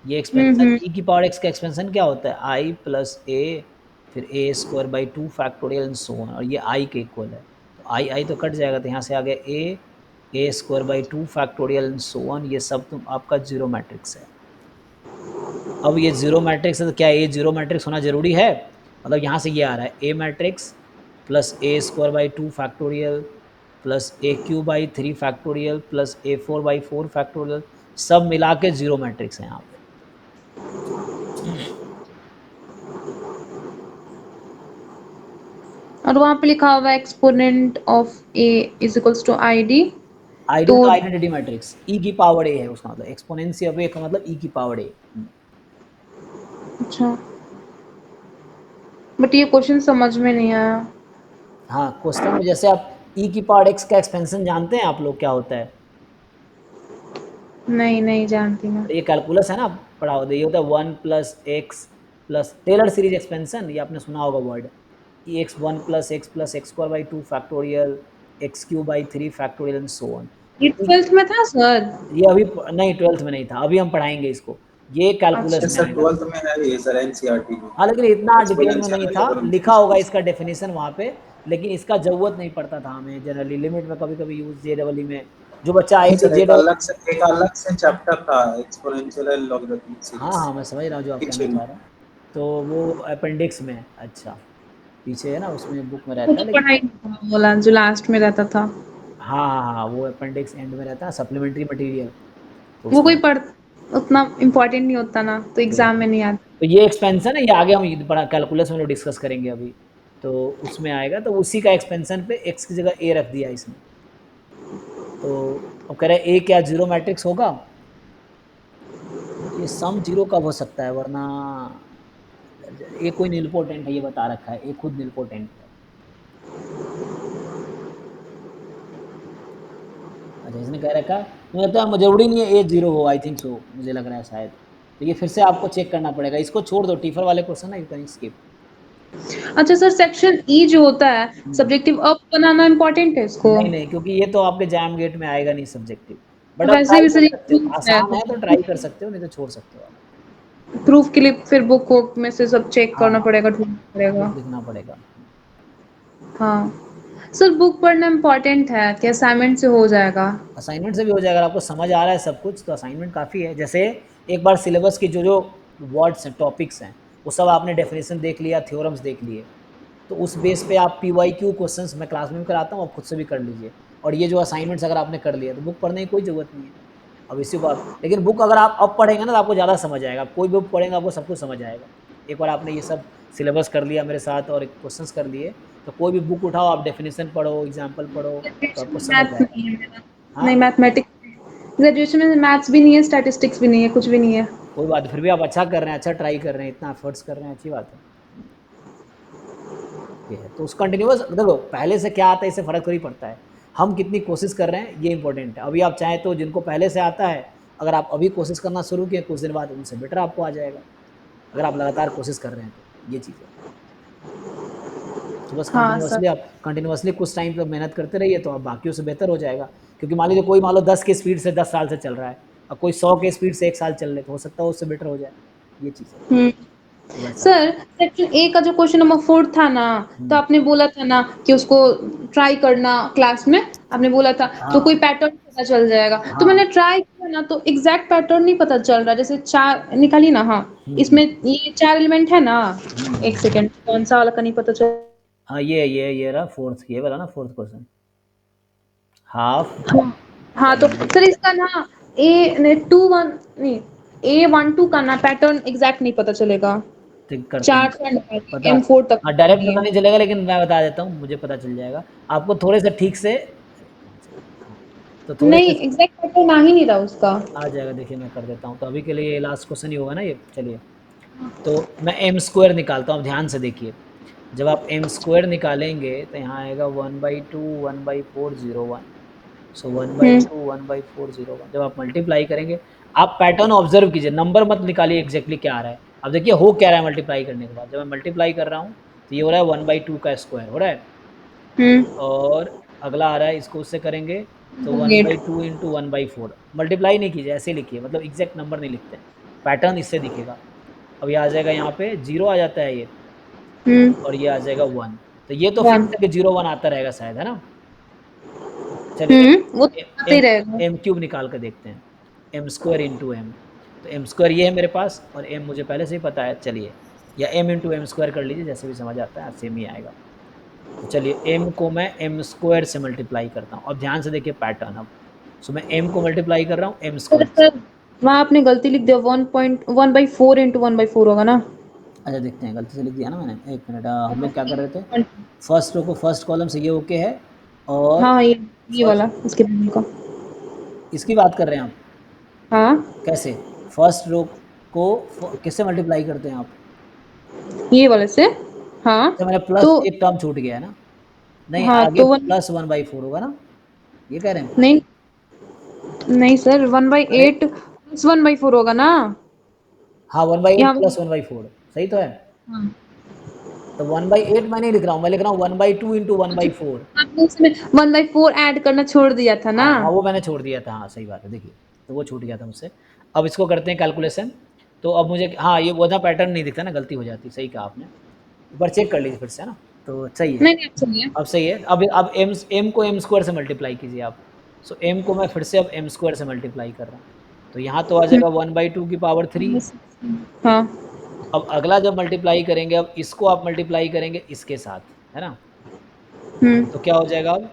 A: ये एक्सपेंशन
B: हम्म।
A: ई की पावर एक्स का एक्सपेंशन क्या होता है, आई प्लस ए, फिर A square by 2 factorial and so on, और ये आई के इक्वल है, तो आई आई तो कट जाएगा, तो यहाँ से आ गया A square by 2 factorial and so on, ये सब तुम आपका जीरो मैट्रिक्स है। अब ये जीरो मैट्रिक्स है, तो क्या ये जीरो मैट्रिक्स होना जरूरी है, मतलब यहाँ से ये आ रहा है A matrix plus A square by 2 factorial plus A cube by 3 factorial plus A 4 by 4 factorial, सब मिला के जीरो मैट्रिक्स है यहाँ पे।
B: और वहां पे लिखा हुआ है exponent of A is equals to I D.
A: ID
B: तो
A: मतलब आइडेंटिटी मैट्रिक्स, ई की पावर ए है उसका मतलब, एक्सपोनेंशियल ए का मतलब ई की पावर ए।
B: अच्छा, बट ये क्वेश्चन समझ में नहीं आया।
A: हाँ, क्वेश्चन में जैसे आप ई की पावर एक्स का एक्सपेंशन जानते हैं आप लोग क्या होता है,
B: नहीं, नहीं जानती मैं।
A: ये कैलकुलस है ना, पढ़ा होता है, ये होता है 1 plus x plus Taylor series expansion, ये आपने सुना होगा word, e x 1 plus x square by 2 factorial x cube by 3 factorial and so on.
B: ये 12th में था सर?
A: ये अभी नहीं, 12th में नहीं था, अभी हम पढ़ाएंगे इसको, ये कैलकुलस
B: अच्छा।
A: में
C: सर
A: आएगा।
C: 12th में है ये सर, एनसीईआरटी में
A: हाँ, लेकिन इतना डिटेल में नहीं
C: एक्सपोनेंशियल
A: था, लिखा होगा
C: लॉगरिथमिक।
A: इसका डेफिनेशन वहाँ पे, लेकिन इसका जरूरत नहीं पड़ता था हमें जनरली, लिमिट में कभी कभी यूज जे में, जो बच्चा आए
C: नहीं
A: थे
C: सर,
A: जे,
C: एक अलग से चैप्टर था, एक्सपोनेंशियल लॉगरिथमिक
A: हाँ
C: सीरीज
A: हाँ मैं समझ रहा हूँ जो आप कहना
C: पीछे में।
A: चाह रहे हैं, तो वो अपेंडिक्स में है, अच्छा पीछे है ना, उसमें बुक में
B: वो
A: रहता है,
B: तो
A: लेकिन
B: पढ़ाई नहीं था बोला जो लास्ट में रहता था।
A: हाँ हाँ हाँ, वो अपेंडिक्स एंड में रहता है, सप्लीमेंट्री मटेरियल, तो
B: वो
A: उसमें
B: कोई पढ़ उतना इम्पोर्टेंट नहीं होता ना, तो एग्जाम
A: बिल्कुल।
B: में नहीं आता।
A: तो ये एक्सपेंशन है, ये आगे हम बड़ा कैलकुलस में डिस्कस करेंगे अभी, तो उसमें आएगा, तो उसी का एक्सपेंशन पे एक्स की जगह ए रख दिया इसने। तो अब कह रहे हैं ए क्या जीरो मैट्रिक्स होगा, तो ये सम जीरो कब हो सकता है, वरना ये कोई निलपोटेंट है, ये बता रखा है, ये खुद निलपोटेंट है। अच्छा, इसने कह रखा है, मुझे लगता है जरूरी नहीं है ए 0 हो, आई थिंक सो, मुझे लग रहा है शायद। तो ये फिर से आपको चेक करना पड़ेगा, इसको छोड़ दो, टीफर वाले क्वेश्चन ना यू कैन स्किप।
B: अच्छा सर, सेक्शन ई जो होता है सब्जेक्टिव अब बनाना इम्पोर्टेंट है इसको?
A: नहीं नहीं, क्योंकि ये तो आपके जैम गेट में आएगा नहीं सब्जेक्टिव, बट आप
B: वैसे
A: ट्राई
B: भी
A: कर
B: सर ये
A: सकते हो,
B: प्रूफ है,
A: आसान है तो ट्राई कर सकते हो, नहीं तो छोड़ सकते हो आप।
B: प्रूफ के लिए फिर बुक वुक में से सब चेक
A: हाँ
B: करना
A: हाँ,
B: पड़ेगा, ढूंढना पड़ेगा।
A: बुक लिखना पड़ेगा।
B: हाँ सर, बुक पढ़ना इम्पोर्टेंट है कि असाइनमेंट से हो जाएगा?
A: असाइनमेंट से भी हो जाएगा, अगर आपको समझ आ रहा है सब कुछ तो असाइनमेंट काफ़ी है। जैसे एक बार सिलेबस की जो जो वर्ड्स हैं, टॉपिक्स हैं, वो सब आपने डेफिनेशन देख लिया, थ्योरम्स देख लिए, तो उस बेस पे आप PYQ क्वेश्चंस मैं क्लास में भी कराता हूँ, आप खुद से भी कर लीजिए। और ये जो असाइनमेंट्स अगर आपने कर लिया तो बुक पढ़ने की कोई ज़रूरत नहीं है। अब इसी को आप, लेकिन बुक अगर आप अब पढ़ेंगे ना तो आपको ज़्यादा समझ आएगा, कोई बुक पढ़ेंगे आपको सब कुछ समझ आएगा। एक बार आपने ये सब सिलेबस कर लिया मेरे साथ और क्वेश्चंस कर लिए, तो कोई भी बुक उठाओ, आप डेफिनेशन पढ़ो, एग्जाम्पल पढ़ो, तो आपको समझ
B: मैथ्स
A: आएगा।
B: नहीं है मेरा।
A: हाँ,
B: नहीं, मैथमेटिक्स ग्रेजुएशन में मैथ्स भी नहीं है, स्टैटिस्टिक्स भी नहीं है, कुछ भी नहीं है।
A: कोई बात, फिर भी आप अच्छा कर रहे हैं, अच्छा ट्राई कर रहे हैं, इतना एफर्ट्स कर रहे हैं, अच्छी बात है। ये है तो उस कंटिन्यूअस, देखो पहले से क्या आता है इससे फर्क थोड़ी पड़ता है, हम कितनी कोशिश कर रहे हैं ये इंपॉर्टेंट है। अभी आप चाहें तो जिनको पहले से आता है, अगर आप अभी कोशिश करना शुरू किए कुछ दिन बाद, उनसे बेटर आपको आ जाएगा, अगर आप लगातार कोशिश कर रहे हैं तो ये चीज़ है। तो बस
B: हाँ सर।
A: कंटिन्यूअसली कुछ टाइम तक मेहनत करते रहिए तो आप बाकियों से बेहतर हो जाएगा। क्योंकि मान लीजिए कोई मान लो 10 की स्पीड से 10 साल से चल रहा है, और कोई 100 के स्पीड से 1 साल चल ले, तो हो सकता है उससे बेटर हो जाए, ये चीज़ है।
B: हम्म।
A: तो वैसा है।
B: सर, सेक्शन ए का जो क्वेश्चन नंबर 4 था ना, तो आपने बोला था ना कि उसको ट्राई करना क्लास में, आपने बोला था तो
A: हाँ
B: कोई पैटर्न पता चल जाएगा। तो
A: हाँ।
B: मैंने ट्राई किया ना, तो एग्जैक्ट पैटर्न नहीं पता चल रहा। जैसे 4 निकाली ना, हाँ,
A: हम्म,
B: इसमें ये 4 एलिमेंट है ना। एक
A: हम्म।
B: सेकंड, कौन सा वाला का नहीं पता चल।
A: हाँ, ये रहा फोर्थ, ये वाला ना फोर्थ क्वेश्चन, हाफ
B: हाँ, हाँ, तो
A: एलिमेंट।
B: सर इसका ना ए ने 2 1 नहीं, A12 का ना पैटर्न एग्जैक्ट नहीं पता चलेगा।
A: ठीक करते हैं,
B: 4 से निकालिए,
A: पता,
B: M4 तक
A: हाँ डायरेक्ट
B: निकालिए।
A: पता नहीं चलेगा, लेकिन मैं बता देता हूँ, मुझे पता चल जाएगा। आपको थोड़े से ठीक से, हाँ, तो थोड़े
B: नहीं,
A: से
B: एग्जैक्ट पैटर्न आ ही नहीं रहा उसका।
A: आ जाएगा। देखिए मैं कर देता हूँ, तो अभी के लिए ये लास्ट क्वेश्चन ही होगा ना ये, चलिए। तो मैं एम स्क्वायर निकालता हूँ, ध्यान से देखिए। जब आप एम स्क्वायर निकालेंगे तो यहाँ आएगा 1/2 1/401। सो 1/2 1/401, जब आप मल्टीप्लाई करेंगे, आप पैटर्न ऑब्जर्व कीजिए, नंबर मत निकालिए एग्जैक्टली क्या आ रहा है। अब देखिए हो क्या रहा है मल्टीप्लाई करने के बाद, जब मैं मल्टीप्लाई कर रहा हूँ तो ये हो रहा है 1/2 का स्क्वायर हो रहा है,
B: हम्म।
A: और अगला आ रहा है, इसको उससे करेंगे तो
B: 8।
A: 1/2 इंटू 1/4। मल्टीप्लाई नहीं कीजिए, ऐसे लिखिए, मतलब एग्जैक्ट नंबर नहीं लिखते हैं, पैटर्न इससे दिखेगा। अब ये आ जाएगा, यहाँ पे 0 आ जाता है ये,
B: हम्म।
A: और ये आ जाएगा 1। तो ये तो
B: 1।
A: फिक्स है कि 0 1 आता रहेगा शायद, है ना। चलिए
B: वो तो आते ही
A: एम
B: रहेगा।
A: एम क्यूब निकाल कर देखते हैं, एम स्क्वायर इंटू एम। तो एम स्क्वायर ये है मेरे पास, और एम मुझे पहले से ही पता है, चलिए, या एम इंटू एम स्क्वायर कर लीजिए, जैसे भी समझ आता है, सेम ही आएगा। तो चलिए एम को मैं एम स्क्वायर से मल्टीप्लाई करता हूँ, अब ध्यान से देखिए पैटर्न। अब सो मैं एम को मल्टीप्लाई कर रहा हूँ एम
B: सर
A: स्क्वायर से।
B: सर, वहाँ आपने गलती लिख दिया, 1.1/4 इंटू 1/4 होगा ना?
A: अच्छा देखते हैं, गलती से लिख दिया ना मैंने, एक मिनट, हम लोग क्या कर रहे थे,
B: 1.
A: फर्स्ट रो को फर्स्ट कॉलम से, ये ओके है। और
B: हाँ, ये
A: फर्स्ट,
B: वाला इसके बाद का।
A: इसकी बात कर रहे हैं आप,
B: हाँ,
A: कैसे, फर्स्ट रो को किससे मल्टीप्लाई करते हैं आप।
B: ये वाले से। हाँ,
A: अच्छा, मेरा प्लस
B: तो
A: एक टर्म छूट गया है ना, नहीं
B: हाँ
A: आगे
B: तो वन,
A: प्लस 1/4 होगा ना, ये कह रहे हैं।
B: नहीं नहीं सर, वन बाई
A: अरे
B: एट प्लस 1/4 होगा ना
A: हाँ, 1/8
B: यहाँ।
A: प्लस 1/4 सही तो है।
B: हाँ,
A: तो 1/8 मैं नहीं लिख रहा हूँ, मैं लिख रहा हूँ 1/2 इंटू वन
B: अच्छा,
A: बाई फोर
B: आपने उसमें 1/4 ऐड करना छोड़ दिया था ना।
A: हाँ हाँ, वो मैंने छोड़ दिया था, हाँ सही बात है, देखिए तो वो छूट गया था मुझसे। अब इसको करते हैं कैलकुलेशन। तो अब मुझे, हाँ ये वो था, पैटर्न नहीं दिखता ना, गलती हो जाती, सही कहा आपने, एक बार चेक कर लीजिए फिर से, है ना। तो सही है,
B: नहीं नहीं, अच्छा नहीं है।
A: अब सही है। अब एम को एम स्क्वायर से मल्टीप्लाई कीजिए आप। सो एम को मैं फिर से अब एम स्क्वायर से मल्टीप्लाई कर रहा हूँ, तो यहाँ तो आ जाएगा 1/2 की पावर 3।
B: हाँ।
A: अब अगला जब मल्टीप्लाई करेंगे, अब इसको आप मल्टीप्लाई करेंगे इसके साथ, है ना।
B: हम्म।
A: तो क्या हो जाएगा अब,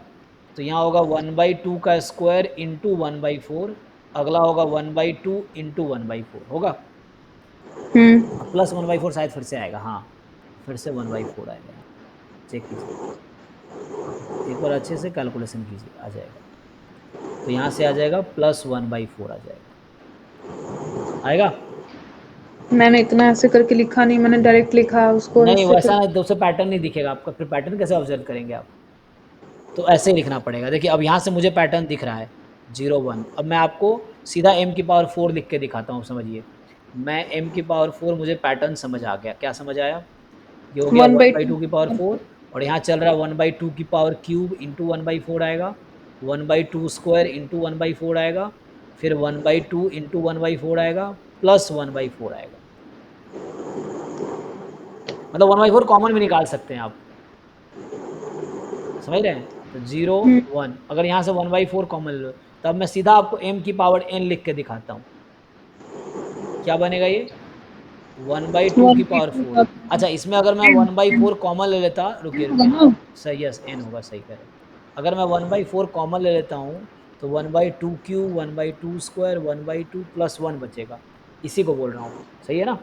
A: तो यहाँ होगा 1/2 का स्क्वायर इंटू 1/4, अगला होगा 1/2 इंटू 1/4 होगा।
B: हम्म।
A: अब प्लस 1/4 शायद फिर से आएगा, हाँ फिर से 1/4 आएगा यहाँ, चेक कीजिए, एक बार अच्छे से कैलकुलेशन कीजिए, आ जाएगा। तो यहाँ से आ जाएगा प्लस 1/4 आ जाएगा, आएगा।
B: मैंने इतना ऐसे करके लिखा नहीं, मैंने डायरेक्ट लिखा उसको
A: नहीं
B: ऐसे
A: वैसा
B: कर।
A: नहीं, तो उससे पैटर्न नहीं दिखेगा आपका, फिर पैटर्न कैसे ऑब्जर्व करेंगे आप? तो ऐसे ही लिखना पड़ेगा। देखिए अब यहाँ से मुझे पैटर्न दिख रहा है 0 1। अब मैं आपको सीधा m की पावर 4 लिख के दिखाता हूँ, समझिए। मैं m की पावर 4, मुझे पैटर्न समझ आ गया। क्या समझ आया? ये हो गया
B: 1
A: 1
B: बाई
A: बाई
B: 2।
A: टू की पावर 4, और यहाँ चल रहा है 1 बाई टू की पावर क्यूब इंटू 1 बाई 4 आएगा, 1 by two square into 1 by 4 आएगा, फिर 1 बाई टू इंटू 1 बाई 4 आएगा, प्लस 1 बाई 4 आएगा। मतलब 1 बाई 4 कॉमन भी निकाल सकते हैं आप, समझ रहे हैं? तो 0 1, अगर यहाँ से 1 बाई 4 कॉमन ले लो, तब मैं सीधा आपको m की पावर n लिख के दिखाता हूँ। क्या बनेगा ये? 1 बाई टू
B: 1
A: की
B: बाई
A: पावर
B: 2
A: 4।
B: का
A: अच्छा, इसमें अगर मैं 1 बाई 4 कॉमन ले लेता, रुकिए
B: होगा
A: रुकिए,
B: ना।
A: सही, यस n होगा, सही कह रहे हैं। अगर मैं 1 बाई 4 कॉमन ले लेता हूँ, तो 1 by two cube, 1 by two square, 1 by two plus 1 बचेगा। इसी को बोल रहा हूँ, सही है ना?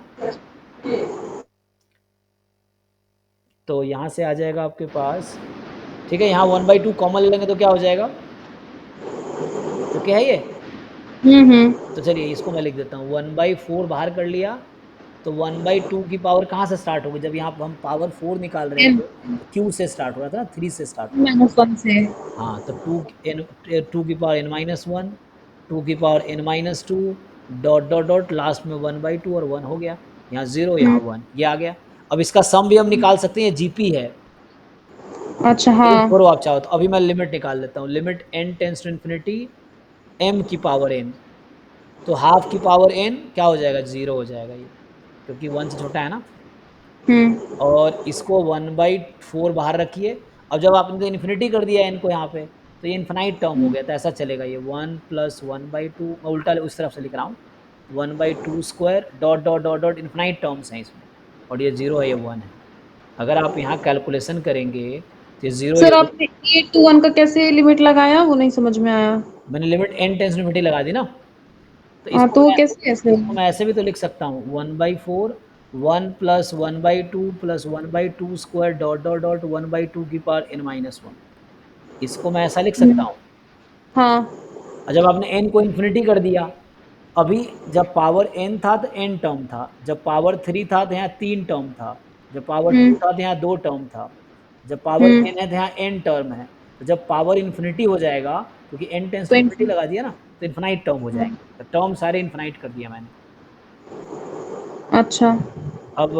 A: तो यहाँ से आ जाएगा आपके पास, ठीक है। यहाँ 1 बाई टू कॉमन ले लेंगे तो क्या हो जाएगा? ओके है ये?
B: हम्म।
A: तो चलिए इसको मैं लिख देता हूँ, 1 बाई 4 बाहर कर लिया, तो 1 बाई टू की पावर कहाँ से स्टार्ट होगी? जब यहाँ पर हम पावर 4 निकाल रहे
B: n
A: थे तो क्यू से स्टार्ट हो रहा था ना, 3 से स्टार्ट हो रहा था।
B: -1 से।
A: हाँ, तो टू की power n minus one, two की power n minus two, dot dot dot, last में 1 बाई टू और 1 हो गया। यहाँ 0, यहाँ 1, ये आ गया। अब इसका सम भी हम निकाल सकते हैं, जीपी है,
B: अच्छा
A: लेकिन
B: हाँ।
A: छोड़ो आप चाहो तो। अभी मैं लिमिट निकाल लेता हूँ, limit n tends to infinity m की पावर n, तो हाफ की पावर n क्या हो जाएगा? 0 हो जाएगा ये, क्योंकि 1 से छोटा है ना।
B: हम्म।
A: और इसको 1 बाई 4 बाहर रखिए। अब जब आपने तो इन्फिनिटी कर दिया n को यहाँ पे, तो ये इन्फिनाइट टर्म हो गया, तो ऐसा चलेगा ये 1 प्लस 1 बाई टू, मैं उल्टा उस तरफ से लिख रहा हूँ, 1 by two square, dot dot dot dot, infinite terms हैं इसमें, और ये 0 है, ये 1 है। अगर आप यहाँ कैलकुलेशन करेंगे तो ये 0, ये
B: सर आपने 8 to 1 का कैसे लिमिट लगाया, वो नहीं समझ में आया।
A: मैंने limit n tends to infinity लगा दी ना। तो
B: हाँ तो वो कैसे ऐसे।
A: इसको मैं ऐसे भी तो लिख सकता हूँ, 1 by 4, 1 plus 1 by two plus 1 by two square, dot dot dot, 1 by two की पावर n माइनस वन। इसको मैं ऐसा लिख सकता हूँ।
B: हाँ।
A: और जब आपने n को इन्फिनिटी कर दिया, अभी जब पावर n था तो n टर्म था, जब पावर 3 था तो यहाँ 3 टर्म था, जब पावर 2
B: हम्म।
A: था तो यहाँ 2 टर्म था, जब पावर
B: हम्म।
A: n है तो यहाँ n टर्म है। तो जब पावर इन्फिनिटी हो जाएगा, क्योंकि n टेंस टू
B: तो
A: इन्फिनिटी लगा दिया ना, तो इन्फिनाइट टर्म हो जाएंगे। तो टर्म सारे इन्फिनाइट कर दिया मैंने।
B: अच्छा।
A: अब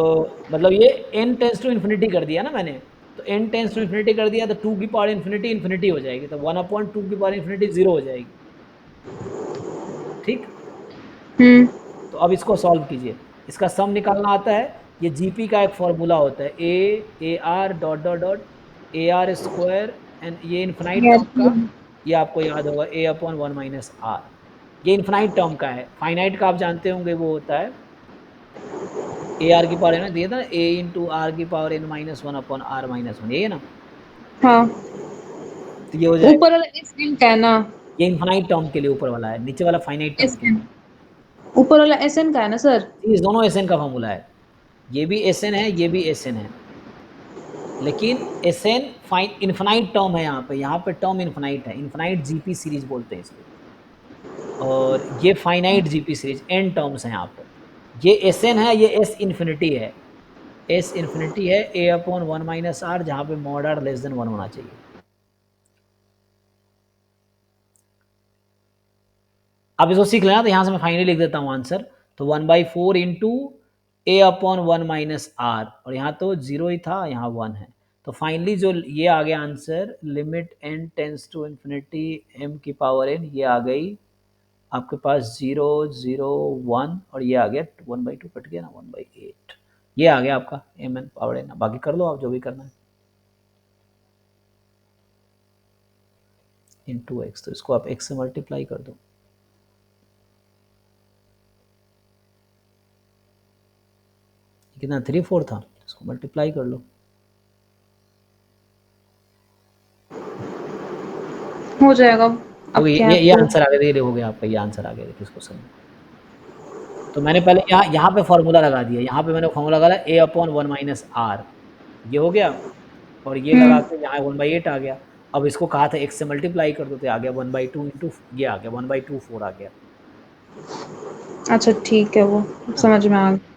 A: मतलब ये n टेंस टू इन्फिनिटी कर दिया ना मैंने, तो n टेंस टू इन्फिनिटी कर दिया, तो 2 की पावर इन्फिनिटी इन्फिनिटी हो जाएगी, तो 1 अपॉन 2 की पावर इन्फिनिटी 0 हो जाएगी। ठीक।
B: हम्म।
A: तो अब इसको सॉल्व कीजिए, इसका सम निकालना आता है। ये जीपी का एक फॉर्मूला होता है, A R dot dot dot, A R square, and ये इन्फिनाइट
B: यार
A: टर्म का, ये आपको याद होगा, ए अपॉन 1 माइनस आर। ये इन्फिनाइट टर्म का है। फाइनाइट का आप जानते होंगे, वो होता है ए आर की पावर है ना, दिया था ना, ए इंटू आर की power n minus one upon r minus one, यही है ना।
B: हाँ।
A: तो ये हो जाएगा,
B: ऊपर वाला एस एन का है ना।
A: ये इन्फिनाइट टर्म के लिए ऊपर वाला है, नीचे वाला फाइनाइट टर्म
B: एस
A: के लिए।
B: एन। ऊपर वाला एस एन का है ना सर।
A: इस दोनों एस एन का फॉर्मूला है, ये भी एस एन है, ये भी एस एन है, लेकिन S N fine infinite term है। यहाँ पे टर्म इन्फिनाइट है, इन्फिनाइट जीपी सीरीज बोलते हैं इसको। और ये finite GP series, N terms है यहाँ पे। ये एस एन है, ये एस इन्फिनिटी है, एस इन्फिनिटी है, ए अपॉन 1 माइनस आर, जहाँ पे मॉड आर लेस देन 1 होना चाहिए। आप इसको सीख लेना, तो यहाँ से मैं फाइनली लिख देता हूँ आंसर। तो 1 by 4 into a upon 1 minus r, और यहाँ तो 0 ही था, यहाँ 1 है। तो फाइनली जो ये आ गया answer, limit n tends to infinity m की पावर n, ये आ गई आपके पास 0 0 1, और ये आ गया 1 बाई टू कट गया ना, 1 बाई 8, ये आ गया आपका m n पावर n। बाकी कर लो आप जो भी करना है, इंटू एक्स, तो इसको आप x से मल्टीप्लाई कर दो। कितना 3 4 था, इसको मल्टीप्लाई कर लो।
B: हो जाएगा।
A: हो
B: अब
A: गई,
B: क्या है
A: ये
B: आपको।
A: आंसर आ गया, ये हो गया आपका, ये आंसर आ गया, देखिए इसको समझ। तो मैंने पहले यहाँ पे फॉर्मूला लगा दिया, यहाँ पे मैंने फॉर्मूला लगा ए अपॉन 1 माइनस आर, ये हो गया, और ये लगा के यहाँ 1/8 आ गया। अब इसको कहा था x से मल्टीप्लाई कर दो, तो आ गया 1/2 इंटू, ये आ गया 1/2 4 आ गया।
B: अच्छा ठीक है, वो
A: हाँ,
B: समझ में आ गया।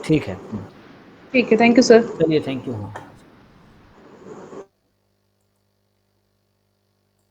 A: ठीक है।
B: ठीक है, थैंक यू सर।
A: चलिए, थैंक यू। हाँ।